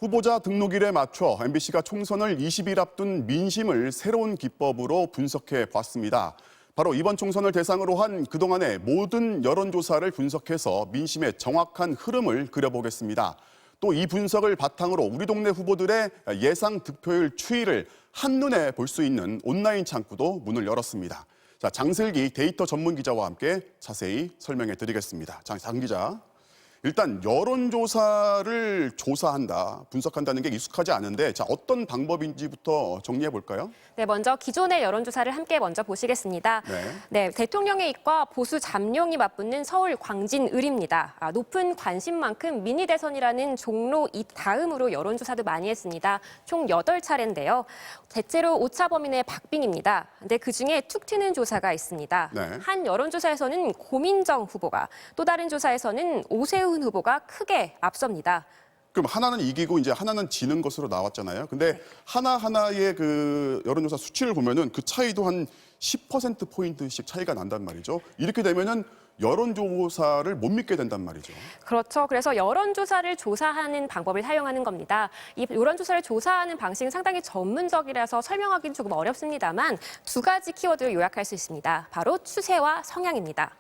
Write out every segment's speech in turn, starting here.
후보자 등록일에 맞춰 MBC가 총선을 20일 앞둔 민심을 새로운 기법으로 분석해 봤습니다. 바로 이번 총선을 대상으로 한 그동안의 모든 여론조사를 분석해서 민심의 정확한 흐름을 그려보겠습니다. 또 이 분석을 바탕으로 우리 동네 후보들의 예상 득표율 추이를 한눈에 볼 수 있는 온라인 창구도 문을 열었습니다. 자, 장슬기 데이터 전문 기자와 함께 자세히 설명해 드리겠습니다. 장 기자. 일단 여론조사를 조사한다, 분석한다는 게 익숙하지 않은데 자, 어떤 방법인지부터 정리해 볼까요? 네, 먼저 기존의 여론조사를 함께 먼저 보시겠습니다. 네, 대통령의 입과 보수 잠룡이 맞붙는 서울 광진을입니다. 높은 관심만큼 미니 대선이라는 종로 이 다음으로 여론조사도 많이 했습니다. 총 8차례인데요. 대체로 오차 범인의 박빙입니다. 근데 그중에 툭 튀는 조사가 있습니다. 한 여론조사에서는 고민정 후보가, 또 다른 조사에서는 오세훈 후보가 크게 앞섭니다. 그럼 하나는 이기고 이제 하나는 지는 것으로 나왔잖아요. 근데 하나하나의 그 여론조사 수치를 보면은 그 차이도 한 10%포인트씩 차이가 난단 말이죠. 이렇게 되면은 여론조사를 못 믿게 된단 말이죠. 그렇죠. 그래서 여론조사를 조사하는 방법을 사용하는 겁니다. 이 여론조사를 조사하는 방식은 상당히 전문적이라서 설명하기는 조금 어렵습니다만 두 가지 키워드를 요약할 수 있습니다. 바로 추세와 성향입니다.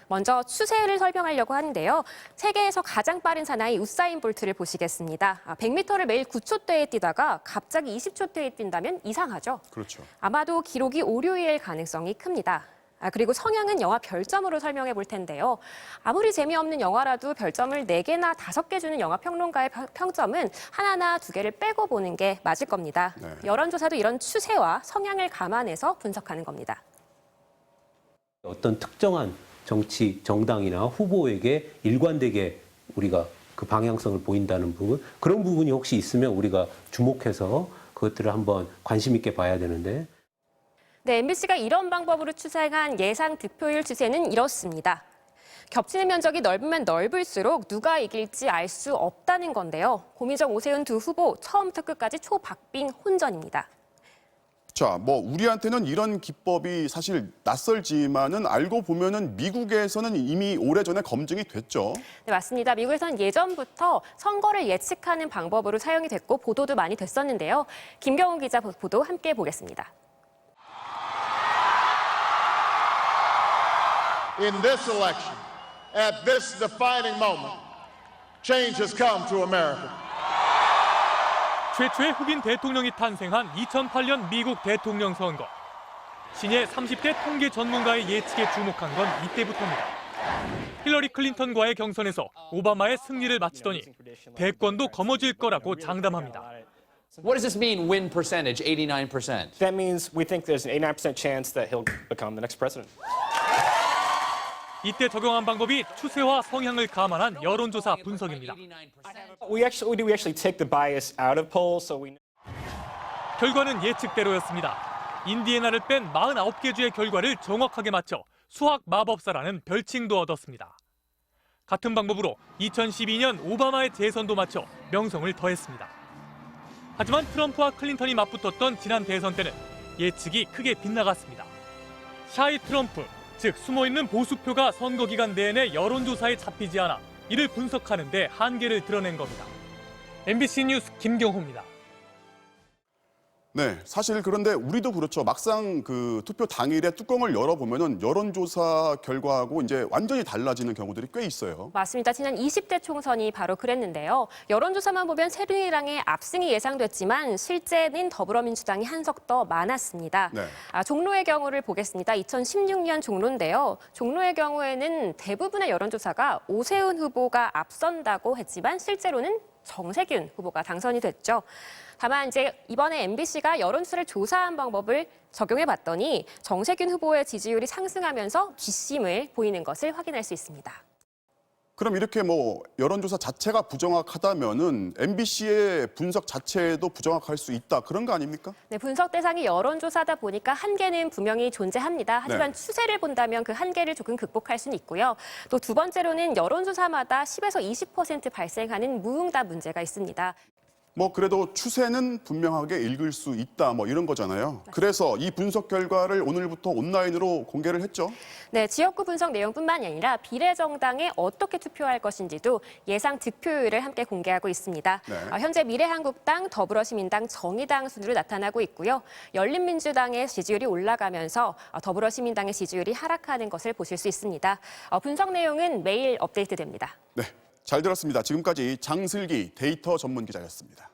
먼저 추세를 설명하려고 하는데요. 세계에서 가장 빠른 사나이 우사인 볼트를 보시겠습니다. 100m를 매일 9초대에 뛰다가 갑자기 20초대에 뛴다면 이상하죠. 그렇죠. 아마도 기록이 오류일 가능성이 큽니다. 그리고 성향은 영화 별점으로 설명해 볼 텐데요. 아무리 재미없는 영화라도 별점을 4개나 5개 주는 영화 평론가의 평점은 하나나 2개를 빼고 보는 게 맞을 겁니다. 여론조사도 이런 추세와 성향을 감안해서 분석하는 겁니다. 어떤 특정한 정치, 정당이나 후보에게 일관되게 우리가 그 방향성을 보인다는 부분, 그런 부분이 혹시 있으면 우리가 주목해서 그것들을 한번 관심 있게 봐야 되는데. 네, MBC가 이런 방법으로 추정한 예상 득표율 추세는 이렇습니다. 겹치는 면적이 넓으면 넓을수록 누가 이길지 알 수 없다는 건데요. 고민정, 오세훈 두 후보 처음부터 끝까지 초박빙 혼전입니다. 자, 우리한테는 이런 기법이 사실 낯설지만은 알고 보면은 미국에서는 이미 오래전에 검증이 됐죠. 네, 맞습니다. 미국에서는 예전부터 선거를 예측하는 방법으로 사용이 됐고 보도도 많이 됐었는데요. 김경훈 기자 보도 함께 보겠습니다. In this election, at this defining moment, change has come to America. 최초의 흑인 대통령이 탄생한 2008년 미국 대통령 선거. 신예 30대 통계 전문가의 예측에 주목한 건 이때부터입니다. 힐러리 클린턴과의 경선에서 오바마의 승리를 마치더니 대권도 거머쥘 거라고 장담합니다. What does this mean, win percentage, 89%? That means we think there's an 89% chance that he'll become the next president. 이때 적용한 방법이 추세와 성향을 감안한 여론조사 분석입니다. We actually take the bias out of polls, so we. 결과는 예측대로였습니다. 인디애나를 뺀 49개 주의 결과를 정확하게 맞춰 수학 마법사라는 별칭도 얻었습니다. 같은 방법으로 2012년 오바마의 재선도 맞춰 명성을 더했습니다. 하지만 트럼프와 클린턴이 맞붙었던 지난 대선 때는 예측이 크게 빗나갔습니다. 샤이 트럼프, 즉 숨어있는 보수표가 선거 기간 내내 여론조사에 잡히지 않아 이를 분석하는 데 한계를 드러낸 겁니다. MBC 뉴스 김경호입니다. 네, 사실 그런데 우리도 그렇죠. 막상 그 투표 당일에 뚜껑을 열어보면은 여론조사 결과하고 이제 완전히 달라지는 경우들이 꽤 있어요. 맞습니다. 지난 20대 총선이 바로 그랬는데요. 여론조사만 보면 새누리당의 압승이 예상됐지만 실제는 더불어민주당이 한석 더 많았습니다. 종로의 경우를 보겠습니다. 2016년 종로인데요. 종로의 경우에는 대부분의 여론조사가 오세훈 후보가 앞선다고 했지만 실제로는 정세균 후보가 당선이 됐죠. 다만 이제 이번에 MBC가 여론조사를 조사한 방법을 적용해 봤더니 정세균 후보의 지지율이 상승하면서 뒷심을 보이는 것을 확인할 수 있습니다. 그럼 이렇게 여론조사 자체가 부정확하다면은 MBC의 분석 자체도 부정확할 수 있다, 그런 거 아닙니까? 네, 분석 대상이 여론조사다 보니까 한계는 분명히 존재합니다. 하지만 추세를 본다면 그 한계를 조금 극복할 수는 있고요. 또 두 번째로는 여론조사마다 10에서 20% 발생하는 무응답 문제가 있습니다. 뭐 그래도 추세는 분명하게 읽을 수 있다 뭐 이런 거잖아요. 그래서 이 분석 결과를 오늘부터 온라인으로 공개를 했죠. 네, 지역구 분석 내용뿐만이 아니라 비례정당에 어떻게 투표할 것인지도 예상 득표율을 함께 공개하고 있습니다. 네. 현재 미래한국당, 더불어시민당, 정의당 순으로 나타나고 있고요. 열린민주당의 지지율이 올라가면서 더불어시민당의 지지율이 하락하는 것을 보실 수 있습니다. 분석 내용은 매일 업데이트됩니다. 네, 잘 들었습니다. 지금까지 장슬기 데이터 전문 기자였습니다.